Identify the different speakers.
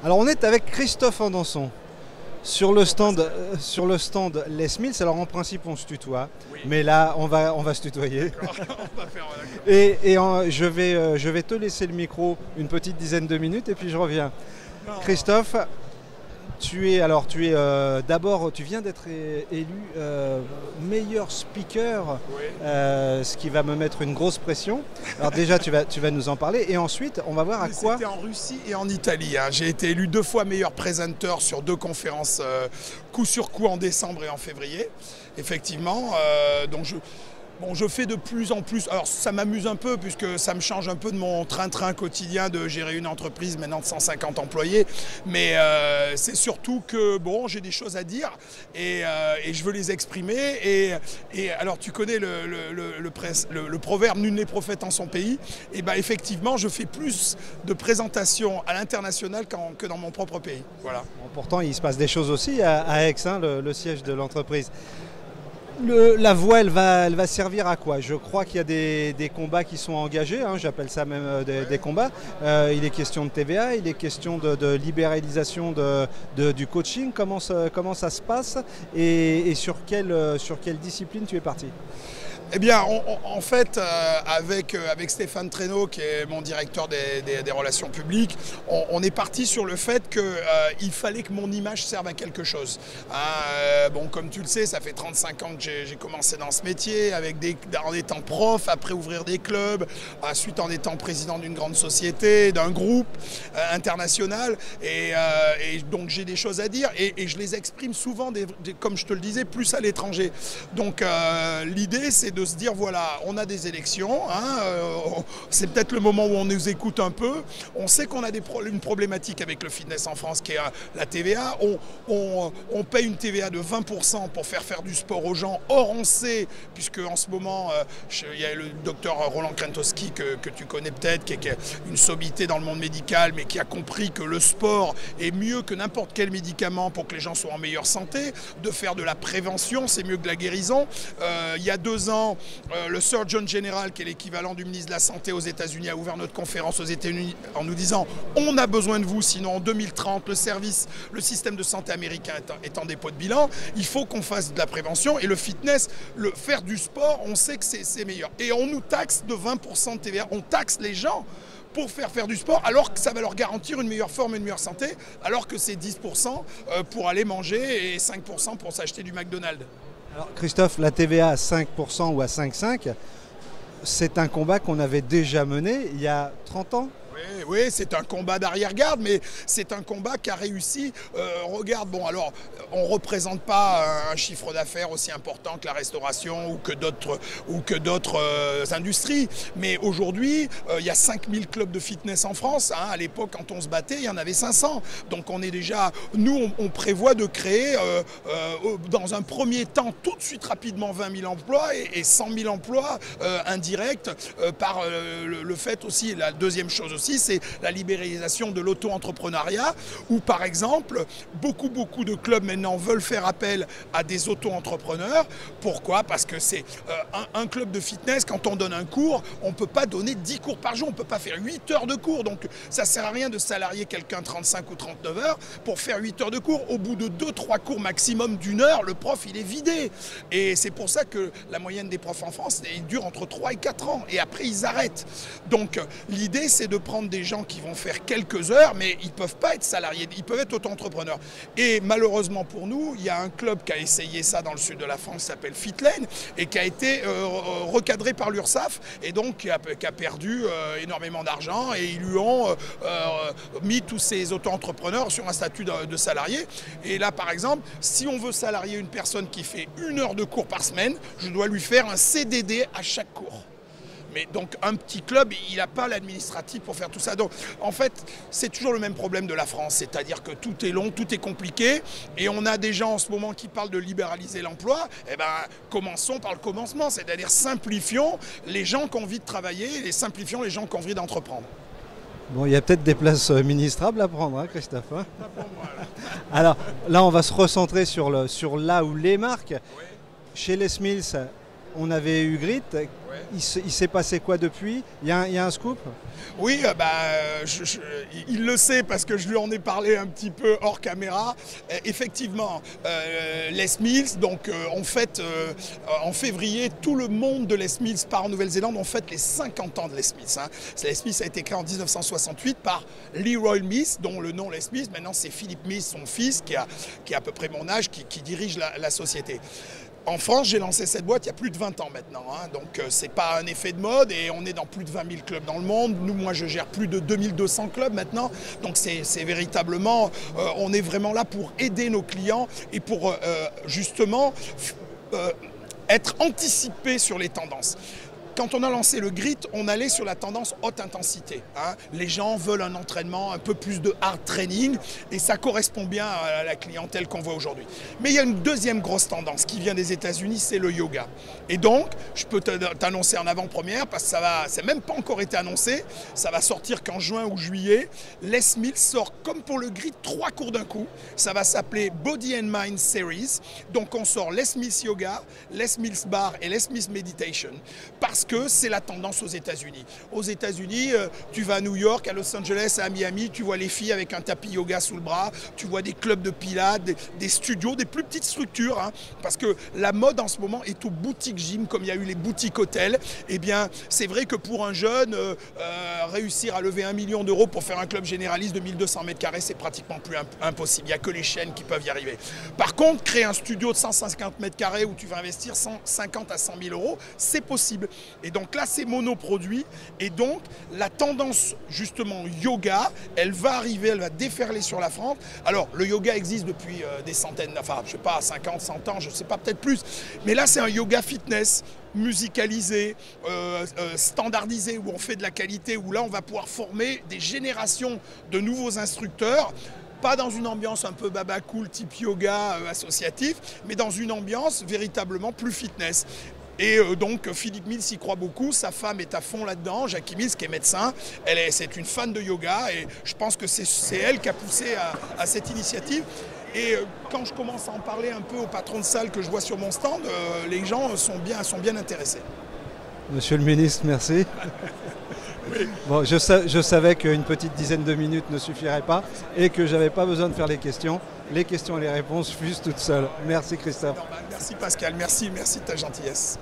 Speaker 1: Alors on est avec Christophe Andanson sur le stand Les Mills. Alors en principe on se tutoie,
Speaker 2: Oui.
Speaker 1: mais là on va se tutoyer.
Speaker 2: D'accord, on va faire, d'accord.
Speaker 1: Je vais te laisser le micro une petite dizaine de minutes et puis je reviens.
Speaker 2: Non,
Speaker 1: Christophe, d'abord, tu viens d'être élu meilleur speaker,
Speaker 2: oui.
Speaker 1: ce qui va me mettre une grosse pression. Alors déjà, tu vas nous en parler et ensuite, on va voir à
Speaker 2: Mais
Speaker 1: quoi.
Speaker 2: C'était en Russie et en Italie, hein. J'ai été élu 2 fois meilleur présenteur sur 2 conférences coup sur coup en décembre et en février. Effectivement, bon, je fais de plus en plus. Alors ça m'amuse un peu puisque ça me change un peu de mon train-train quotidien de gérer une entreprise maintenant de 150 employés. Mais c'est surtout que bon, j'ai des choses à dire et je veux les exprimer. Et alors tu connais le proverbe nul n'est prophète en son pays. Et ben effectivement, je fais plus de présentations à l'international que dans mon propre pays. Voilà.
Speaker 1: Bon, pourtant, il se passe des choses aussi à Aix, hein, le siège de l'entreprise. La voix, elle va servir à quoi? Je crois qu'il y a des combats qui sont engagés, hein, j'appelle ça même des combats. Il est question de TVA, il est question de libéralisation du coaching. Comment ça se passe et sur quelle discipline tu es parti?
Speaker 2: Eh bien, en fait, avec Stéphane Traîneau, qui est mon directeur des relations publiques, on est parti sur le fait qu'il fallait que mon image serve à quelque chose. Bon, comme tu le sais, ça fait 35 ans que j'ai commencé dans ce métier, en étant prof, après ouvrir des clubs, ensuite en étant président d'une grande société, d'un groupe international. Et donc j'ai des choses à dire et je les exprime souvent, comme je te le disais, plus à l'étranger. Donc l'idée, c'est de se dire voilà, on a des élections, hein, c'est peut-être le moment où on nous écoute un peu. On sait qu'on a une problématique avec le fitness en France qui est la TVA. On paye une TVA de 20% pour faire du sport aux gens. Or, on sait, puisque en ce moment, il y a le docteur Roland Krentowski que tu connais peut-être, qui est une sommité dans le monde médical, mais qui a compris que le sport est mieux que n'importe quel médicament pour que les gens soient en meilleure santé. De faire de la prévention, c'est mieux que la guérison. Il y a 2 ans, le Surgeon General, qui est l'équivalent du ministre de la Santé aux États-Unis, a ouvert notre conférence aux États-Unis en nous disant on a besoin de vous, sinon en 2030, le système de santé américain est en dépôt de bilan. Il faut qu'on fasse de la prévention et le fitness, faire du sport, on sait que c'est meilleur. Et on nous taxe de 20% de TVA, on taxe les gens pour faire du sport, alors que ça va leur garantir une meilleure forme et une meilleure santé, alors que c'est 10% pour aller manger et 5% pour s'acheter du McDonald's.
Speaker 1: Alors Christophe, la TVA à 5% ou à 5,5%, c'est un combat qu'on avait déjà mené il y a 30 ans.
Speaker 2: Oui, c'est un combat d'arrière-garde, mais c'est un combat qui a réussi. Regarde, bon, alors, on ne représente pas un chiffre d'affaires aussi important que la restauration ou que d'autres industries. Mais aujourd'hui, il y a 5000 clubs de fitness en France. Hein. À l'époque, quand on se battait, il y en avait 500. Donc, on est déjà... Nous, on prévoit de créer, dans un premier temps, tout de suite rapidement 20 000 emplois et 100 000 emplois indirects par le fait aussi, la deuxième chose aussi, c'est la libéralisation de l'auto-entrepreneuriat où par exemple beaucoup de clubs maintenant veulent faire appel à des auto-entrepreneurs. Pourquoi? Parce que c'est un club de fitness, quand on donne un cours, on ne peut pas donner 10 cours par jour, on ne peut pas faire 8 heures de cours, donc ça ne sert à rien de salarier quelqu'un 35 ou 39 heures pour faire 8 heures de cours. Au bout de 2-3 cours maximum d'1 heure, le prof il est vidé et c'est pour ça que la moyenne des profs en France dure entre 3 et 4 ans et après ils arrêtent. Donc l'idée c'est de prendre des gens qui vont faire quelques heures, mais ils ne peuvent pas être salariés, ils peuvent être auto-entrepreneurs. Et malheureusement pour nous, il y a un club qui a essayé ça dans le sud de la France, qui s'appelle Fitlane, et qui a été recadré par l'URSSAF, et donc qui a perdu énormément d'argent, et ils lui ont mis tous ces auto-entrepreneurs sur un statut de salarié. Et là, par exemple, si on veut salarier une personne qui fait 1 heure de cours par semaine, je dois lui faire un CDD à chaque cours. Mais donc un petit club, il n'a pas l'administratif pour faire tout ça. Donc en fait, c'est toujours le même problème de la France, c'est-à-dire que tout est long, tout est compliqué, et on a des gens en ce moment qui parlent de libéraliser l'emploi. Eh bien, commençons par le commencement, c'est-à-dire simplifions les gens qui ont envie de travailler et simplifions les gens qui ont envie d'entreprendre.
Speaker 1: Bon, il y a peut-être des places ministrables à prendre, hein, Christophe, hein. Alors là, on va se recentrer sur là où les marques.
Speaker 2: Oui.
Speaker 1: Chez Les Mills, on avait eu Grit. Il s'est passé quoi depuis? Il y a un scoop?
Speaker 2: Oui, il le sait parce que je lui en ai parlé un petit peu hors caméra. Effectivement, Les Mills, donc on fête en février, tout le monde de Les Mills part en Nouvelle-Zélande, on fête les 50 ans de Les Mills. Hein. Les Mills a été créé en 1968 par Leroy Mills, dont le nom Les Mills, maintenant c'est Philip Mills, son fils, qui a à peu près mon âge, qui dirige la société. En France, j'ai lancé cette boîte il y a plus de 20 ans maintenant, hein, donc c'est pas un effet de mode et on est dans plus de 20 000 clubs dans le monde. Nous, moi, je gère plus de 2200 clubs maintenant, donc c'est véritablement, on est vraiment là pour aider nos clients et pour justement être anticipé sur les tendances. Quand on a lancé le Grit, on allait sur la tendance haute intensité. Hein. Les gens veulent un entraînement, un peu plus de hard training, et ça correspond bien à la clientèle qu'on voit aujourd'hui. Mais il y a une deuxième grosse tendance qui vient des États-Unis, c'est le yoga. Et donc, je peux t'annoncer en avant-première, parce que c'est même pas encore été annoncé, ça va sortir qu'en juin ou juillet. Les Mills sort, comme pour le Grit, 3 cours d'un coup. Ça va s'appeler Body and Mind Series. Donc on sort Les Mills Yoga, Les Mills Bar et Les Mills Meditation, parce que c'est la tendance aux États-Unis. Aux États-Unis, tu vas à New York, à Los Angeles, à Miami, tu vois les filles avec un tapis yoga sous le bras, tu vois des clubs de pilates, des studios, des plus petites structures, hein, parce que la mode en ce moment est aux boutiques gym, comme il y a eu les boutiques hôtels. Eh bien, c'est vrai que pour un jeune, réussir à lever 1 million d'euros pour faire un club généraliste de 1200 mètres carrés, c'est pratiquement plus impossible. Il n'y a que les chaînes qui peuvent y arriver. Par contre, créer un studio de 150 mètres carrés où tu vas investir 150 à 100 000 euros, c'est possible. Et donc là, c'est monoproduit. Et donc, la tendance, justement, yoga, elle va arriver, elle va déferler sur la France. Alors, le yoga existe depuis des centaines, enfin, je sais pas, 50, 100 ans, je sais pas, peut-être plus. Mais là, c'est un yoga fitness musicalisé, standardisé, où on fait de la qualité, où là, on va pouvoir former des générations de nouveaux instructeurs. Pas dans une ambiance un peu baba cool, type yoga associatif, mais dans une ambiance véritablement plus fitness. Et donc Philippe Mills y croit beaucoup, sa femme est à fond là-dedans, Jackie Mills qui est médecin, c'est une fan de yoga et je pense que c'est elle qui a poussé à cette initiative. Et quand je commence à en parler un peu au patron de salle que je vois sur mon stand, les gens sont bien intéressés.
Speaker 1: Monsieur le ministre, merci. Oui. Bon, je savais qu'une petite dizaine de minutes ne suffirait pas et que je n'avais pas besoin de faire les questions. Les questions et les réponses fusent toutes seules. Merci Christophe.
Speaker 2: Merci Pascal, merci de ta gentillesse.